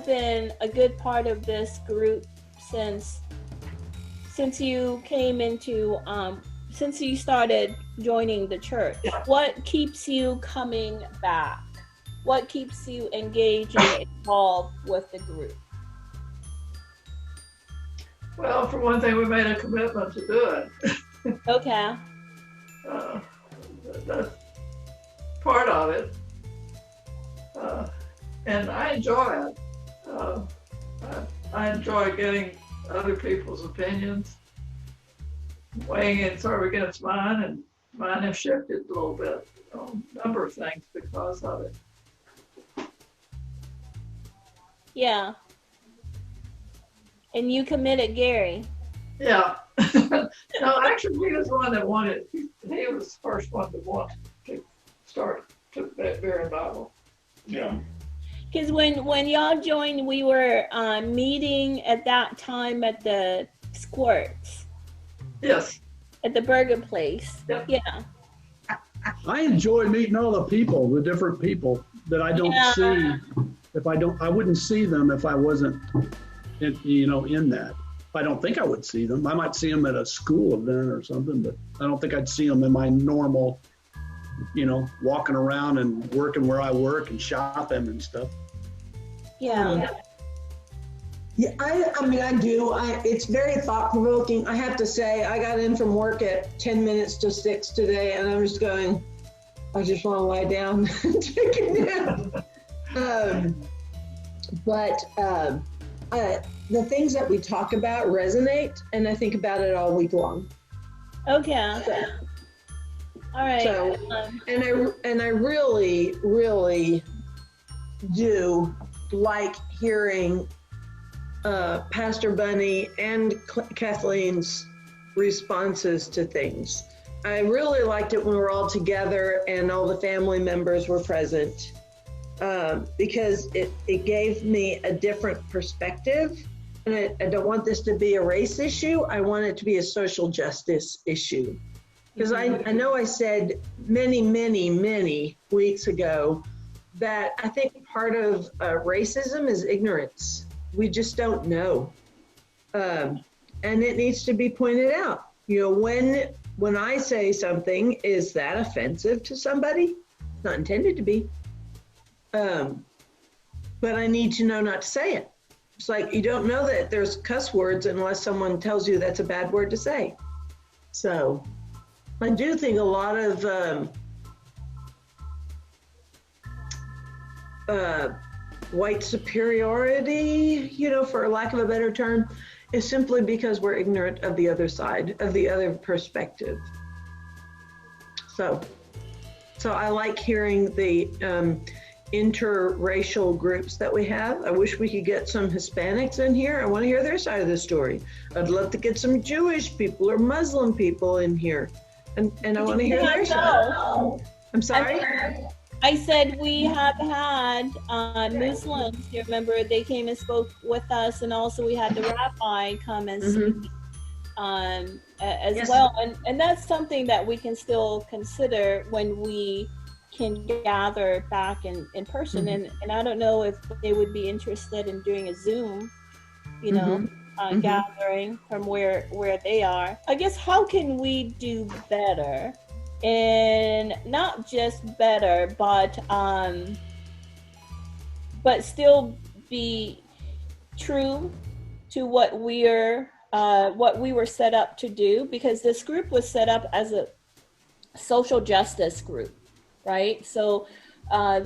been a good part of this group since you came into since you started joining the church. What keeps you coming back? What keeps you engaged and involved with the group? Well, for one thing, we made a commitment to do it. Okay. That's part of it. And I enjoy it. I enjoy getting other people's opinions, weighing in sort of against mine, and mine have shifted a little bit on a number of things because of it. Yeah. And you committed Gary. Yeah. No, actually, he was the one that wanted, he was the first one to want to start to bear in Bible. Yeah. Because when y'all joined, we were meeting at that time at the Squirts. Yes. At the burger place. Yep. Yeah. I enjoy meeting all the people, the different people that I don't see. I wouldn't see them if I wasn't, in that. I don't think I would see them. I might see them at a school event or something, but I don't think I'd see them in my normal, walking around and working where I work and shopping and stuff. Yeah. Yeah, I mean, I do. It's very thought-provoking. I have to say, I got in from work at 10 minutes to 6 today, and I'm just going, I just want to lie down and take a nap. But the things that we talk about resonate, and I think about it all week long. Okay. So, all right. So, and I really, really do like hearing Pastor Bunny and Kathleen's responses to things. I really liked it when we were all together and all the family members were present, because it gave me a different perspective. And I don't want this to be a race issue. I want it to be a social justice issue. Because I know I said many, many, many weeks ago that I think part of racism is ignorance. We just don't know. And it needs to be pointed out. When I say something, is that offensive to somebody? It's not intended to be. But I need to know not to say it. It's like you don't know that there's cuss words unless someone tells you that's a bad word to say. So I do think a lot of white superiority, for lack of a better term, is simply because we're ignorant of the other side, of the other perspective. So I like hearing the interracial groups that we have. I wish we could get some Hispanics in here. I want to hear their side of the story. I'd love to get some Jewish people or Muslim people in here. And I want to hear their side. I'm sorry? I said we have had Muslims. You remember they came and spoke with us, and also we had the rabbi come and speak as Yes. well. And that's something that we can still consider when we can gather back in person. And I don't know if they would be interested in doing a Zoom, gathering from where they are. I guess, how can we do better? And not just better, but still be true to what we were set up to do, because this group was set up as a social justice group, right? So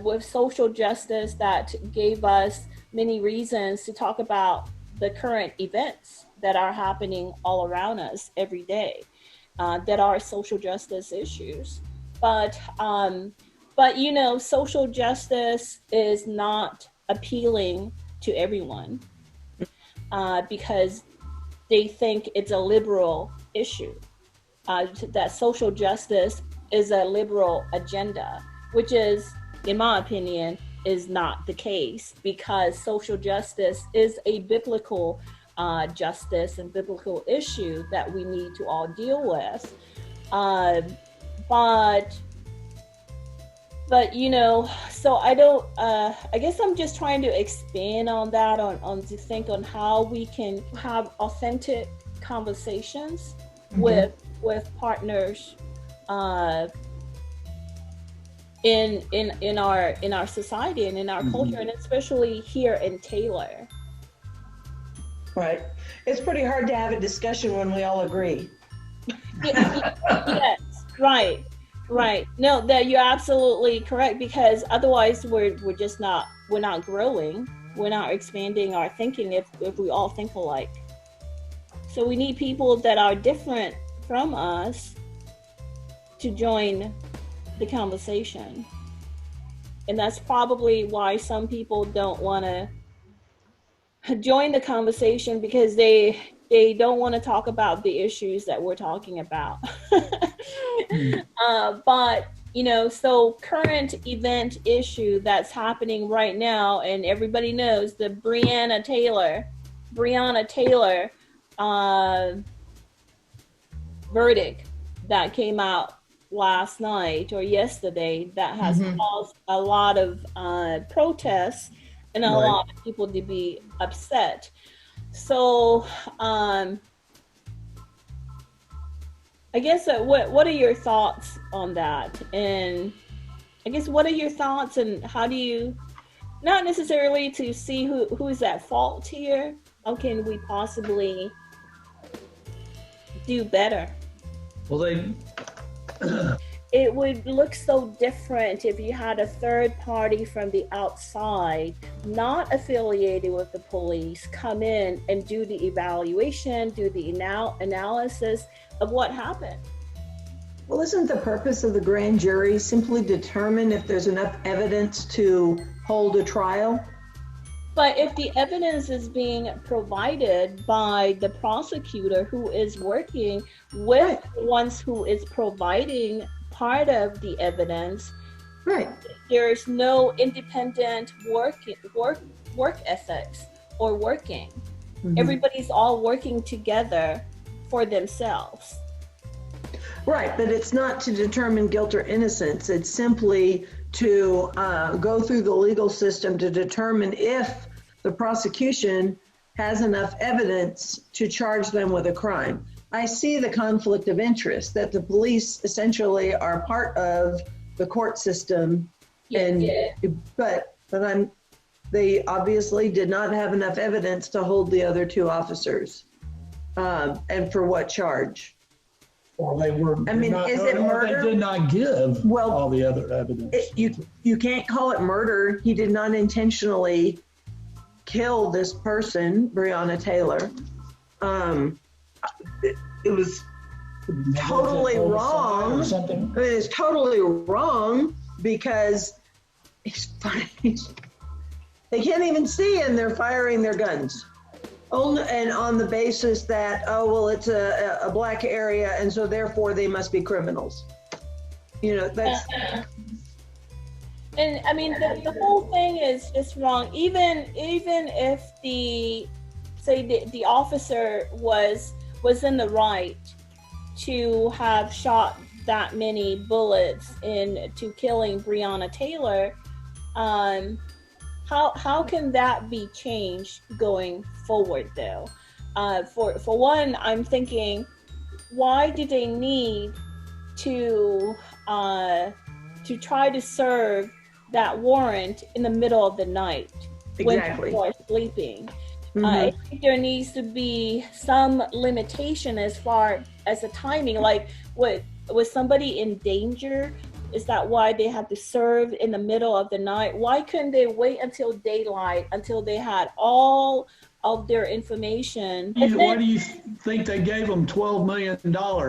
with social justice, that gave us many reasons to talk about the current events that are happening all around us every day. That are social justice issues, but social justice is not appealing to everyone because they think it's a liberal issue. That social justice is a liberal agenda, which is, in my opinion, is not the case, because social justice is a biblical justice and biblical issue that we need to all deal with. But but you know, so I don't, I guess I'm just trying to expand on that, on to think on how we can have authentic conversations with partners, in our society and in our culture, and especially here in Taylor. Right. It's pretty hard to have a discussion when we all agree. Yes, right, right. No, that you're absolutely correct, because otherwise we're not growing, we're not expanding our thinking if we all think alike. So we need people that are different from us to join the conversation. And that's probably why some people don't want to join the conversation, because they don't want to talk about the issues that we're talking about. But you know, so current event issue that's happening right now, and everybody knows the Breonna Taylor verdict that came out last night or yesterday, that has caused a lot of protests and a lot of people to be upset. So I guess what are your thoughts on that? And I guess what are your thoughts, and how do you, not necessarily to see who is at fault here, how can we possibly do better? Well, it would look so different if you had a third party from the outside, not affiliated with the police, come in and do the evaluation, do the analysis of what happened. Well, isn't the purpose of the grand jury simply determine if there's enough evidence to hold a trial? But if the evidence is being provided by the prosecutor who is working with the ones who is providing part of the evidence, right, there's no independent work ethics or working. Everybody's all working together for themselves. Right, but it's not to determine guilt or innocence. It's simply to go through the legal system to determine if the prosecution has enough evidence to charge them with a crime. I see the conflict of interest, that the police essentially are part of the court system, but they obviously did not have enough evidence to hold the other two officers. And for what charge? Or they were. I mean, is it murder? They did not give all the other evidence. You can't call it murder. He did not intentionally kill this person, Breonna Taylor. It was totally wrong. I mean, it's totally wrong because they can't even see and they're firing their guns. And on the basis that, oh, well, it's a black area and so therefore they must be criminals. You know, that's... And I mean, the whole thing is just wrong. Even if the officer was in the right to have shot that many bullets into killing Breonna Taylor, how can that be changed going forward though? For one, I'm thinking, why do they need to try to serve that warrant in the middle of the night when people are sleeping? I think there needs to be some limitation as far as the timing. Like, was somebody in danger? Is that why they had to serve in the middle of the night? Why couldn't they wait until daylight, until they had all of their information? Why do you think they gave them $12 million?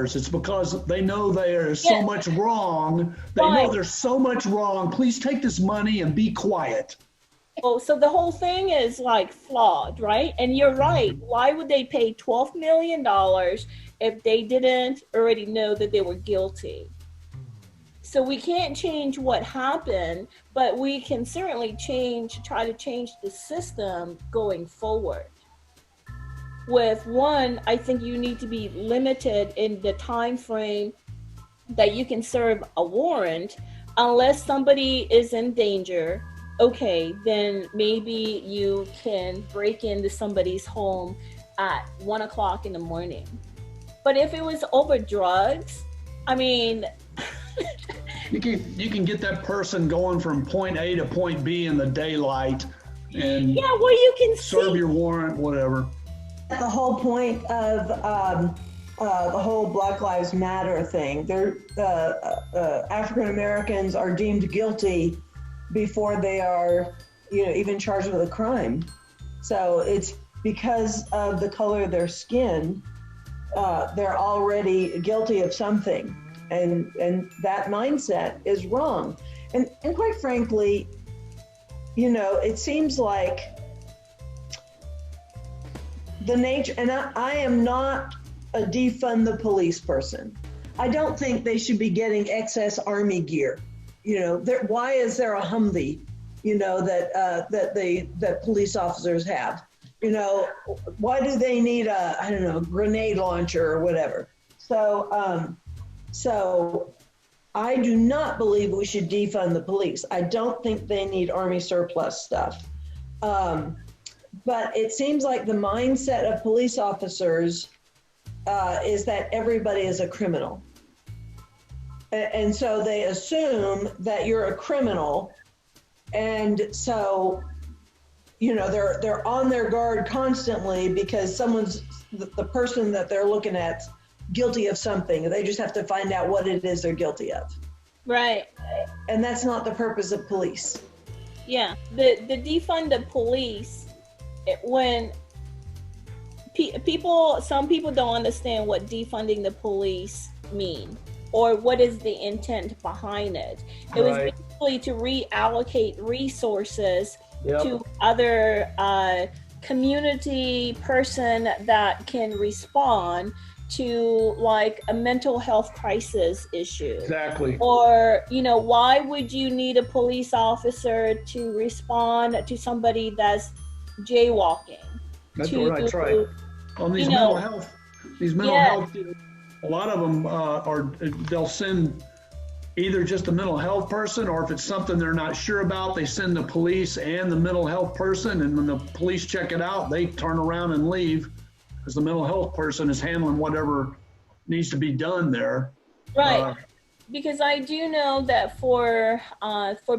It's because they know there is so much wrong. They know there's so much wrong. Please take this money and be quiet. Oh, so the whole thing is like flawed, right? And you're right. Why would they pay $12 million if they didn't already know that they were guilty? So we can't change what happened, but we can certainly try to change the system going forward. With one, I think you need to be limited in the time frame that you can serve a warrant, unless somebody is in danger, okay, then maybe you can break into somebody's home at 1 o'clock in the morning. But if it was over drugs, I mean, You can get that person going from point A to point B in the daylight and yeah, well, you can serve see. your warrant, whatever. The whole point of the whole Black Lives Matter thing. They're African Americans are deemed guilty before they are, even charged with a crime. So it's because of the color of their skin, they're already guilty of something, and that mindset is wrong. And quite frankly, it seems like the nature, and I am not a defund the police person. I don't think they should be getting excess army gear. Why is there a Humvee, that police officers have? Why do they need a grenade launcher or whatever? So I do not believe we should defund the police. I don't think they need army surplus stuff. But it seems like the mindset of police officers is that everybody is a criminal. And so they assume that you're a criminal. And so, they're on their guard constantly because the person that they're looking at guilty of something. They just have to find out what it is they're guilty of. Right. And that's not the purpose of police. Yeah. The defund the police, when some people don't understand what defunding the police mean or what is the intent behind it. It was basically to reallocate resources to other community person that can respond to like a mental health crisis issue. Exactly. Or, why would you need a police officer to respond to somebody that's jaywalking? That's right. On these mental health, a lot of them they'll send either just a mental health person, or if it's something they're not sure about, they send the police and the mental health person, and when the police check it out, they turn around and leave because the mental health person is handling whatever needs to be done there. Right. Because I do know that for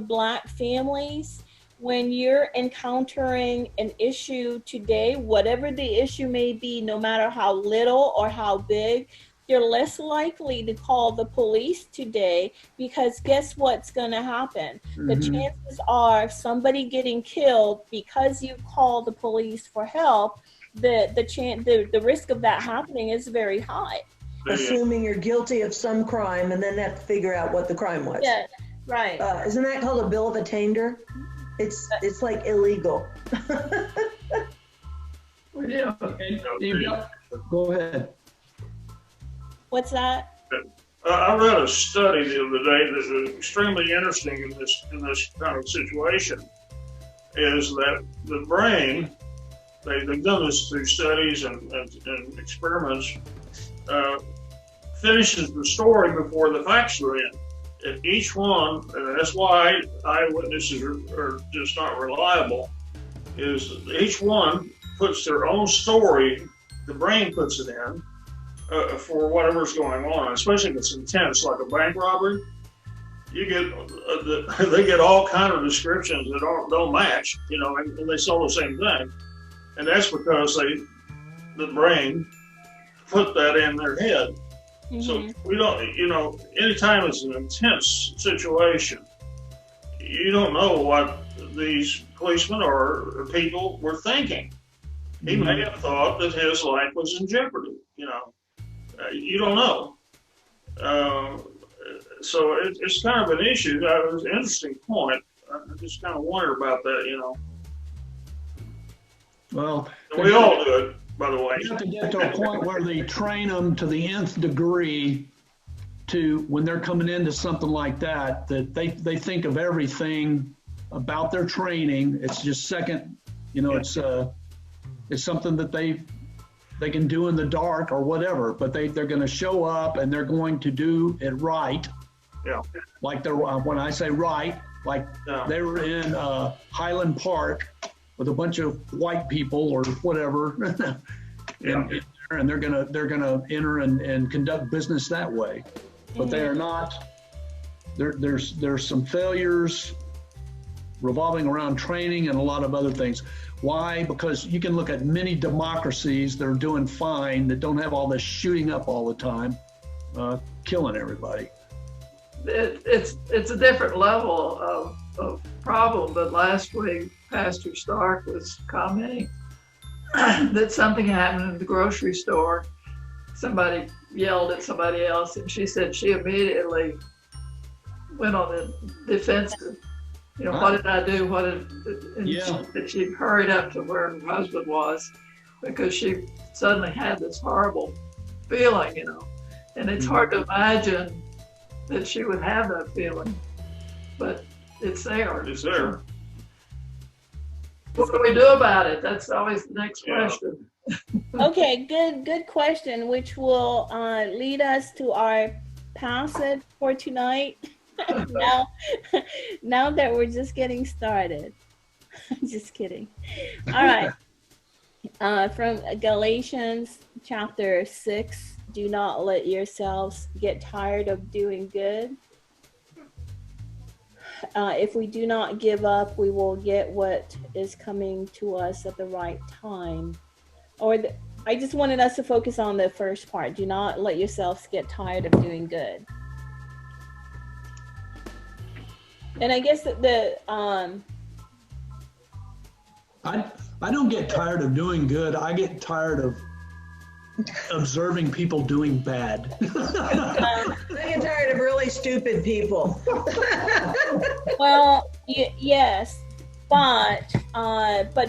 Black families, when you're encountering an issue today, whatever the issue may be, no matter how little or how big, you're less likely to call the police today because guess what's going to happen? Mm-hmm. The chances are somebody getting killed because you call the police for help. The risk of that happening is very high. Assuming you're guilty of some crime and then have to figure out what the crime was. Yeah, right. Isn't that called a bill of attainder? It's like illegal. Well, yeah. Go ahead. What's that? I read a study the other day that was extremely interesting in this kind of situation. Is that the brain? They've done this through studies and experiments. Finishes the story before the facts are in. If each one, and that's why eyewitnesses are just not reliable, is each one puts their own story, the brain puts it in, for whatever's going on, especially if it's intense, like a bank robbery. You get, they get all kind of descriptions that don't match, and they saw the same thing. And that's because the brain put that in their head. Mm-hmm. So we don't, anytime it's an intense situation, you don't know what these policemen or people were thinking. Mm-hmm. He may have thought that his life was in jeopardy, you don't know. So it's kind of an issue. That was an interesting point. I just kind of wonder about that, Well, and we all do it, by the way. You have to get to a point where they train them to the nth degree to when they're coming into something like that they think of everything about their training. It's just second, it's something that they can do in the dark or whatever, but they're going to show up and they're going to do it right. Yeah. Like they're, when I say right, like Yeah. they were in Highland Park with a bunch of white people or whatever. Yeah. And they're gonna enter and conduct business that way. But they are not, there's some failures revolving around training and a lot of other things. Why? Because you can look at many democracies that are doing fine, that don't have all this shooting up all the time, killing everybody. It's a different level of problem, but last week Pastor Stark was commenting that something happened in the grocery store. Somebody yelled at somebody else, and she said she immediately went on the defensive. You know, what did I do? What did? And she hurried up to where her husband was because she suddenly had this horrible feeling, you know. And it's hard to imagine that she would have that feeling, but it's there. It's there. What do we do about it? That's always the next question. Okay, good question, which will lead us to our passage for tonight. now that we're just getting started. Just kidding. All right. From Galatians chapter 6, do not let yourselves get tired of doing good. If we do not give up, we will get what is coming to us at the right time. I just wanted us to focus on the first part. Do not let yourselves get tired of doing good. And I guess that I don't get tired of doing good. I get tired of observing people doing bad. I get tired of really stupid people. well, yes, but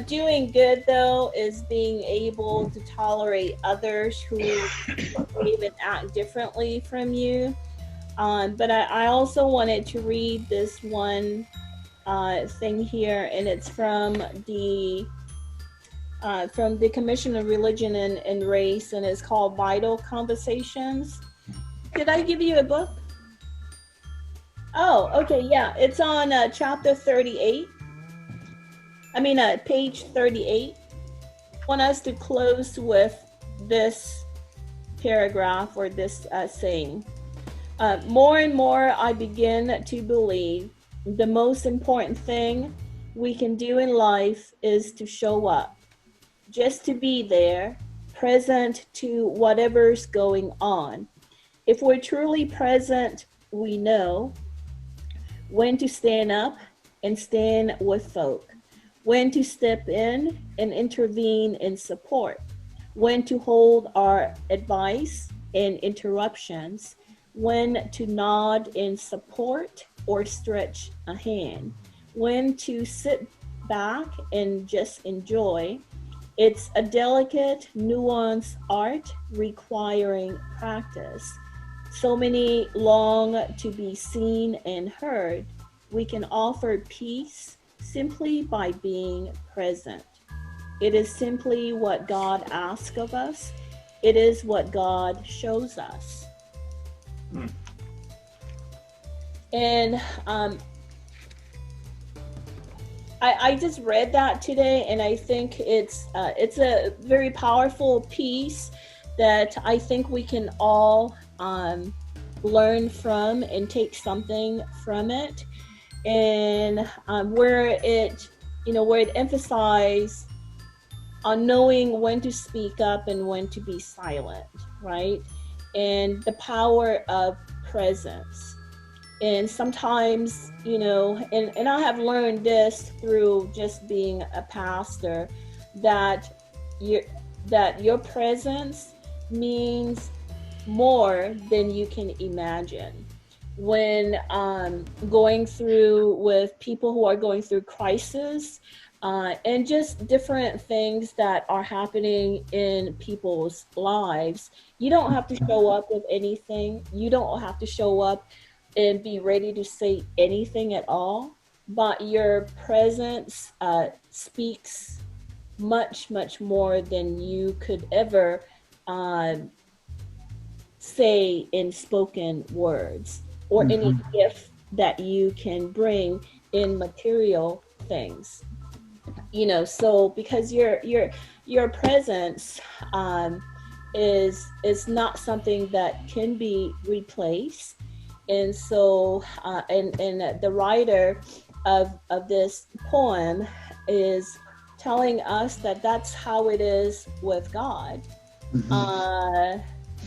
doing good though is being able to tolerate others who even act differently from you. But I also wanted to read this one thing here, and it's from the Commission on Religion and Race, and it's called Vital Conversations. Did I give you a book? Oh, okay, yeah. It's on chapter 38. I mean, page 38. I want us to close with this paragraph or this saying. More and more, I begin to believe the most important thing we can do in life is to show up, just to be there, present to whatever's going on. If we're truly present, we know when to stand up and stand with folk, when to step in and intervene in support, when to hold our advice and interruptions, when to nod in support or stretch a hand, when to sit back and just enjoy. It's a delicate, nuanced art requiring practice. So many long to be seen and heard. We can offer peace simply by being present. It is simply what God asks of us. It is what God shows us. And I just read that today, and I think it's a very powerful piece that I think we can all learn from and take something from it, and where it emphasizes on knowing when to speak up and when to be silent, right? And the power of presence. And sometimes, and I have learned this through just being a pastor, that your presence means more than you can imagine. When going through with people who are going through crisis, and just different things that are happening in people's lives, you don't have to show up with anything. You don't have to show up and be ready to say anything at all, but your presence speaks much, much more than you could ever say in spoken words or any gift that you can bring in material things. You know, so because your presence is not something that can be replaced. And so and the writer of this poem is telling us that that's how it is with God.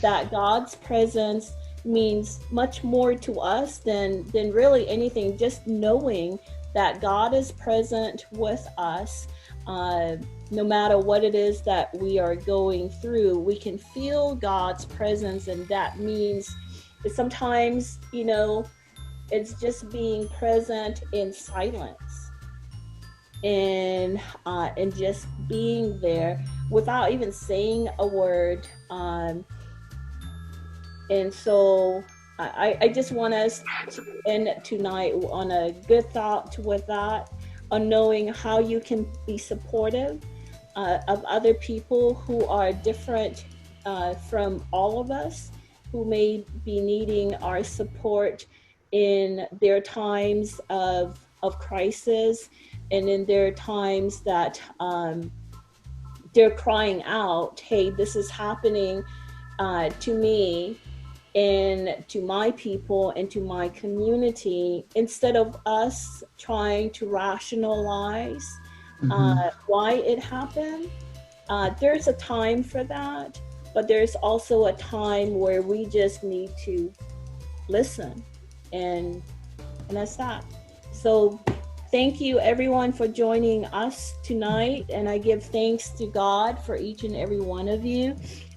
That God's presence means much more to us than really anything. Just knowing that God is present with us, no matter what it is that we are going through, we can feel God's presence, and that means that sometimes, you know, it's just being present in silence and just being there without even saying a word. And so I just want us to end tonight on a good thought with that, on knowing how you can be supportive of other people who are different from all of us, who may be needing our support in their times of crisis, and in their times that they're crying out, hey, this is happening to me and to my people and to my community, instead of us trying to rationalize why it happened. There's a time for that, but there's also a time where we just need to listen, and that's that. So thank you everyone for joining us tonight, and I give thanks to God for each and every one of you.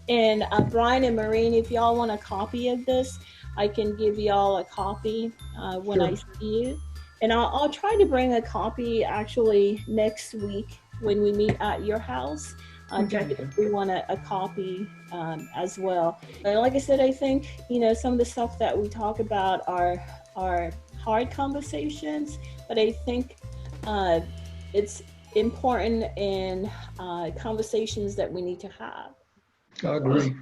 And Brian and Maureen, if y'all want a copy of this, I can give y'all a copy when I see you. And I'll try to bring a copy actually next week when we meet at your house. To give everyone a copy as well. And like I said, I think, you know, some of the stuff that we talk about are hard conversations, but I think it's important in conversations that we need to have. I agree.